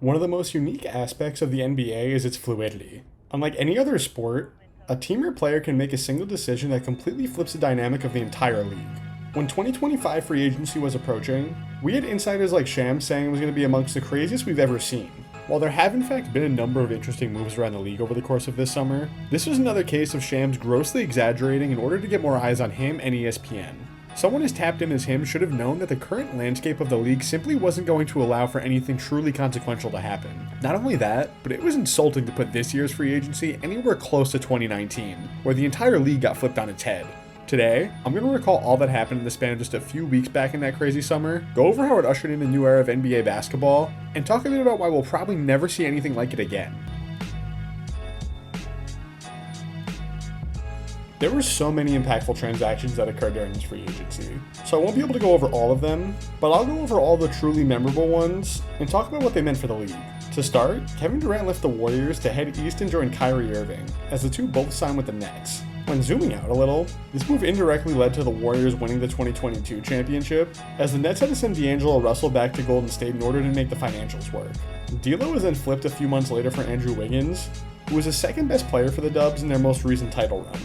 One of the most unique aspects of the NBA is its fluidity. Unlike any other sport, a team or player can make a single decision that completely flips the dynamic of the entire league. When 2025 free agency was approaching, we had insiders like Shams saying it was going to be amongst the craziest we've ever seen. While there have in fact been a number of interesting moves around the league over the course of this summer, this was another case of Shams grossly exaggerating in order to get more eyes on him and ESPN. Someone as tapped in as him should have known that the current landscape of the league simply wasn't going to allow for anything truly consequential to happen. Not only that, but it was insulting to put this year's free agency anywhere close to 2019, where the entire league got flipped on its head. Today, I'm going to recall all that happened in the span of just a few weeks back in that crazy summer, go over how it ushered in a new era of NBA basketball, and talk a bit about why we'll probably never see anything like it again. There were so many impactful transactions that occurred during this free agency, so I won't be able to go over all of them, but I'll go over all the truly memorable ones and talk about what they meant for the league. To start, Kevin Durant left the Warriors to head east and join Kyrie Irving, as the two both signed with the Nets. When zooming out a little, this move indirectly led to the Warriors winning the 2022 championship, as the Nets had to send D'Angelo Russell back to Golden State in order to make the financials work. D'Lo was then flipped a few months later for Andrew Wiggins, who was the second best player for the Dubs in their most recent title run.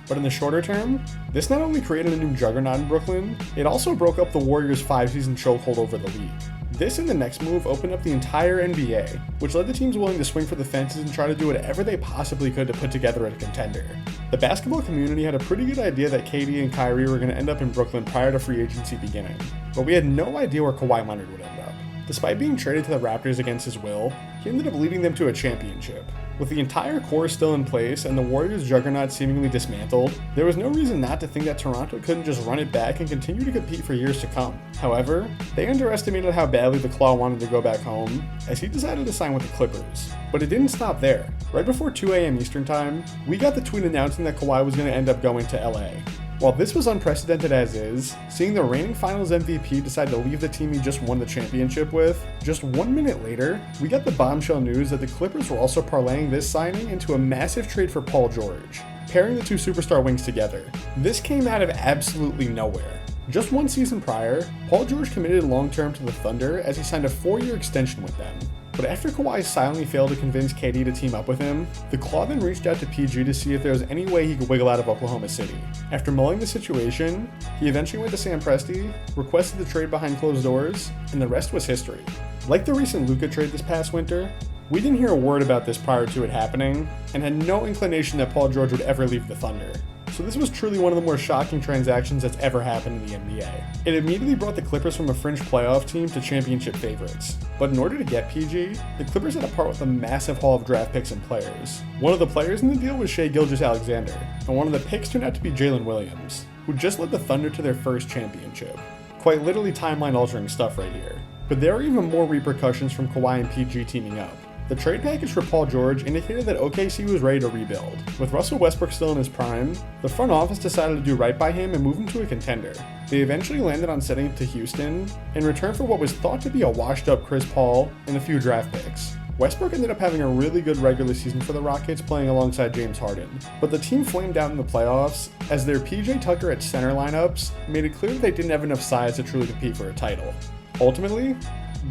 But in the shorter term, this not only created a new juggernaut in Brooklyn, it also broke up the Warriors' 5-season chokehold over the league. This and the next move opened up the entire NBA, which led the teams willing to swing for the fences and try to do whatever they possibly could to put together a contender. The basketball community had a pretty good idea that KD and Kyrie were going to end up in Brooklyn prior to free agency beginning, but we had no idea where Kawhi Leonard would end up. Despite being traded to the Raptors against his will, he ended up leading them to a championship. With the entire core still in place and the Warriors' juggernaut seemingly dismantled, there was no reason not to think that Toronto couldn't just run it back and continue to compete for years to come. However, they underestimated how badly the Claw wanted to go back home, as he decided to sign with the Clippers. But it didn't stop there. Right before 2 a.m. Eastern Time, we got the tweet announcing that Kawhi was going to end up going to LA. While this was unprecedented as is, seeing the reigning finals MVP decide to leave the team he just won the championship with, just 1 minute later, we got the bombshell news that the Clippers were also parlaying this signing into a massive trade for Paul George, pairing the two superstar wings together. This came out of absolutely nowhere. Just one season prior, Paul George committed long-term to the Thunder as he signed a 4-year extension with them. But after Kawhi silently failed to convince KD to team up with him, the Claw then reached out to PG to see if there was any way he could wiggle out of Oklahoma City. After mulling the situation, he eventually went to Sam Presti, requested the trade behind closed doors, and the rest was history. Like the recent Luka trade this past winter, we didn't hear a word about this prior to it happening, and had no inclination that Paul George would ever leave the Thunder. So this was truly one of the more shocking transactions that's ever happened in the NBA. It immediately brought the Clippers from a fringe playoff team to championship favorites. But in order to get PG, the Clippers had to part with a massive haul of draft picks and players. One of the players in the deal was Shai Gilgeous-Alexander, and one of the picks turned out to be Jalen Williams, who just led the Thunder to their first championship. Quite literally timeline-altering stuff right here. But there are even more repercussions from Kawhi and PG teaming up. The trade package for Paul George indicated that OKC was ready to rebuild. With Russell Westbrook still in his prime, the front office decided to do right by him and move him to a contender. They eventually landed on sending it to Houston in return for what was thought to be a washed-up Chris Paul and a few draft picks. Westbrook ended up having a really good regular season for the Rockets, playing alongside James Harden. But the team flamed out in the playoffs as their PJ Tucker at center lineups made it clear that they didn't have enough size to truly compete for a title. Ultimately,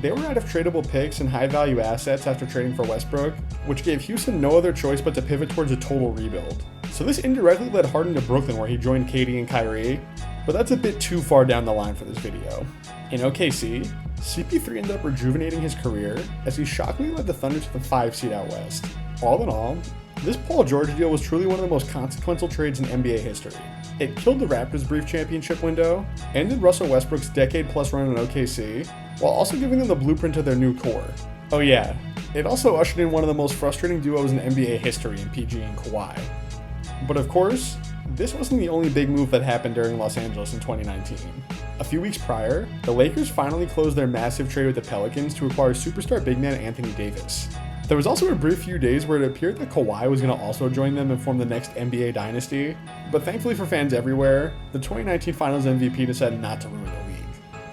they were out of tradable picks and high-value assets after trading for Westbrook, which gave Houston no other choice but to pivot towards a total rebuild. So this indirectly led Harden to Brooklyn, where he joined KD and Kyrie, but that's a bit too far down the line for this video. In OKC, CP3 ended up rejuvenating his career as he shockingly led the Thunder to the 5 seed out west. All in all, this Paul George deal was truly one of the most consequential trades in NBA history. It killed the Raptors' brief championship window, ended Russell Westbrook's decade-plus run in OKC, while also giving them the blueprint to their new core. Oh yeah, it also ushered in one of the most frustrating duos in NBA history in PG and Kawhi. But of course, this wasn't the only big move that happened during Los Angeles in 2019. A few weeks prior, the Lakers finally closed their massive trade with the Pelicans to acquire superstar big man Anthony Davis. There was also a brief few days where it appeared that Kawhi was going to also join them and form the next NBA dynasty, but thankfully for fans everywhere, the 2019 Finals MVP decided not to ruin the league.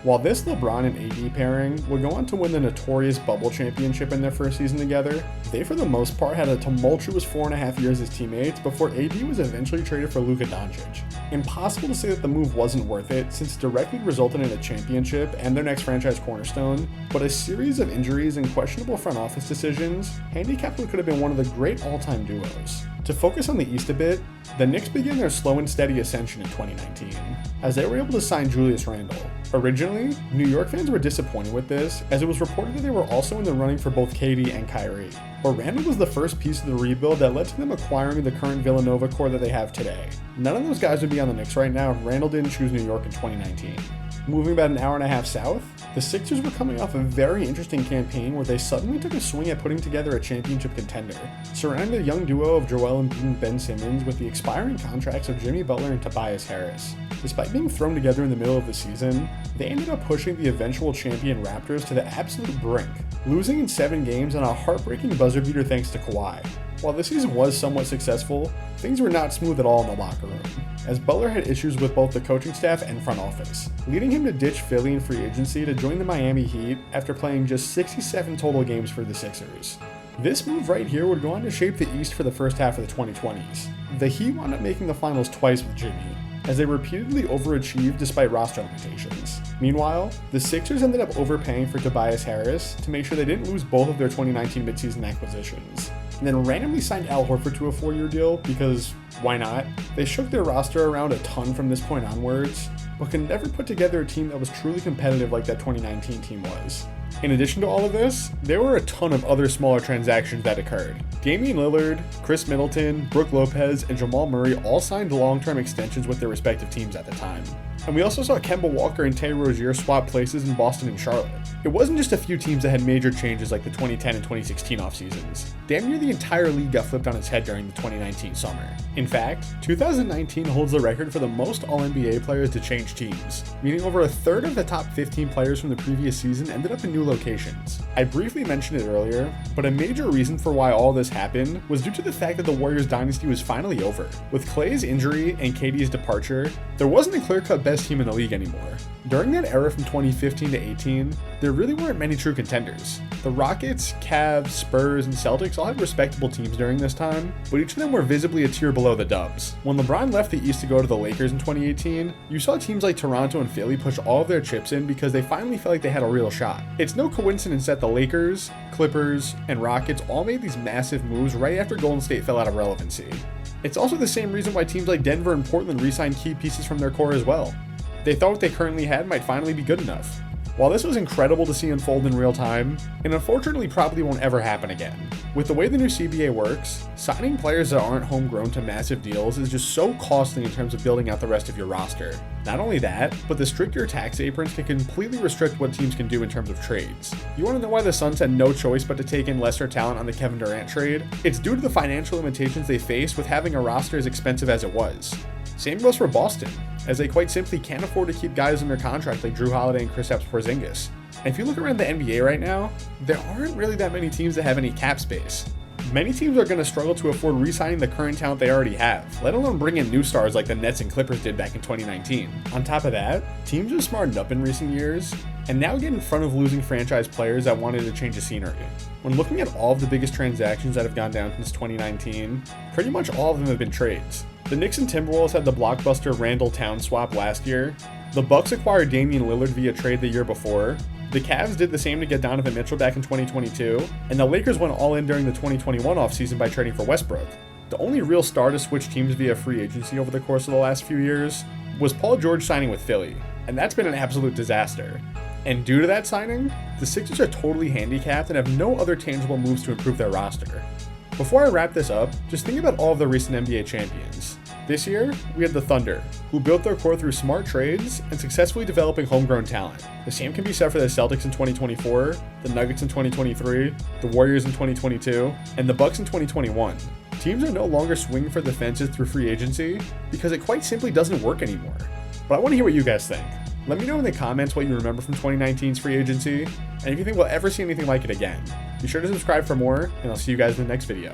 While this LeBron and AD pairing would go on to win the notorious bubble championship in their first season together, they for the most part had a tumultuous 4.5 years as teammates before AD was eventually traded for Luka Doncic. Impossible to say that the move wasn't worth it since it directly resulted in a championship and their next franchise cornerstone, but a series of injuries and questionable front office decisions handicapped what could have been one of the great all-time duos. To focus on the East a bit, the Knicks began their slow and steady ascension in 2019, as they were able to sign Julius Randle. Originally, New York fans were disappointed with this, as it was reported that they were also in the running for both KD and Kyrie. But Randle was the first piece of the rebuild that led to them acquiring the current Villanova core that they have today. None of those guys would be on the Knicks right now if Randle didn't choose New York in 2019. Moving about an hour and a half south, the Sixers were coming off a very interesting campaign where they suddenly took a swing at putting together a championship contender, surrounding the young duo of Joel Embiid and Ben Simmons with the expiring contracts of Jimmy Butler and Tobias Harris. Despite being thrown together in the middle of the season, they ended up pushing the eventual champion Raptors to the absolute brink, losing in 7 games on a heartbreaking buzzer beater thanks to Kawhi. While this season was somewhat successful, things were not smooth at all in the locker room, as Butler had issues with both the coaching staff and front office, leading him to ditch Philly in free agency to join the Miami Heat after playing just 67 total games for the Sixers. This move right here would go on to shape the East for the first half of the 2020s. The Heat wound up making the finals twice with Jimmy, as they repeatedly overachieved despite roster limitations. Meanwhile, the Sixers ended up overpaying for Tobias Harris to make sure they didn't lose both of their 2019 midseason acquisitions, and then randomly signed Al Horford to a 4-year deal because, why not? They shook their roster around a ton from this point onwards, but could never put together a team that was truly competitive like that 2019 team was. In addition to all of this, there were a ton of other smaller transactions that occurred. Damian Lillard, Chris Middleton, Brook Lopez, and Jamal Murray all signed long-term extensions with their respective teams at the time. And we also saw Kemba Walker and Terry Rozier swap places in Boston and Charlotte. It wasn't just a few teams that had major changes like the 2010 and 2016 off seasons. Damn near the entire league got flipped on its head during the 2019 summer. In fact, 2019 holds the record for the most All-NBA players to change teams, meaning over a third of the top 15 players from the previous season ended up in new locations. I briefly mentioned it earlier, but a major reason for why all this happened was due to the fact that the Warriors dynasty was finally over. With Klay's injury and KD's departure, there wasn't a clear-cut best team in the league anymore. During that era from 2015 to 18, there really weren't many true contenders. The Rockets, Cavs, Spurs, and Celtics all had respectable teams during this time, but each of them were visibly a tier below the Dubs. When LeBron left the East to go to the Lakers in 2018, you saw teams like Toronto and Philly push all of their chips in because they finally felt like they had a real shot. It's no coincidence that the Lakers, Clippers, and Rockets all made these massive moves right after Golden State fell out of relevancy. It's also the same reason why teams like Denver and Portland re-signed key pieces from their core as well. They thought what they currently had might finally be good enough. While this was incredible to see unfold in real time, it unfortunately probably won't ever happen again. With the way the new CBA works, signing players that aren't homegrown to massive deals is just so costly in terms of building out the rest of your roster. Not only that, but the stricter tax aprons can completely restrict what teams can do in terms of trades. You want to know why the Suns had no choice but to take in lesser talent on the Kevin Durant trade? It's due to the financial limitations they face with having a roster as expensive as it was. Same goes for Boston, as they quite simply can't afford to keep guys in their contract like Drew Holiday and Kristaps Porzingis. And if you look around the NBA right now, there aren't really that many teams that have any cap space. Many teams are going to struggle to afford re-signing the current talent they already have, let alone bring in new stars like the Nets and Clippers did back in 2019. On top of that, teams have smartened up in recent years, and now get in front of losing franchise players that wanted to change the scenery. When looking at all of the biggest transactions that have gone down since 2019, pretty much all of them have been trades. The Knicks and Timberwolves had the blockbuster Randle-Towns swap last year. The Bucks acquired Damian Lillard via trade the year before. The Cavs did the same to get Donovan Mitchell back in 2022. And the Lakers went all in during the 2021 offseason by trading for Westbrook. The only real star to switch teams via free agency over the course of the last few years was Paul George signing with Philly. And that's been an absolute disaster. And due to that signing, the Sixers are totally handicapped and have no other tangible moves to improve their roster. Before I wrap this up, just think about all of the recent NBA champions. This year, we had the Thunder, who built their core through smart trades and successfully developing homegrown talent. The same can be said for the Celtics in 2024, the Nuggets in 2023, the Warriors in 2022, and the Bucks in 2021. Teams are no longer swinging for the fences through free agency because it quite simply doesn't work anymore. But I want to hear what you guys think. Let me know in the comments what you remember from 2019's free agency, and if you think we'll ever see anything like it again. Be sure to subscribe for more, and I'll see you guys in the next video.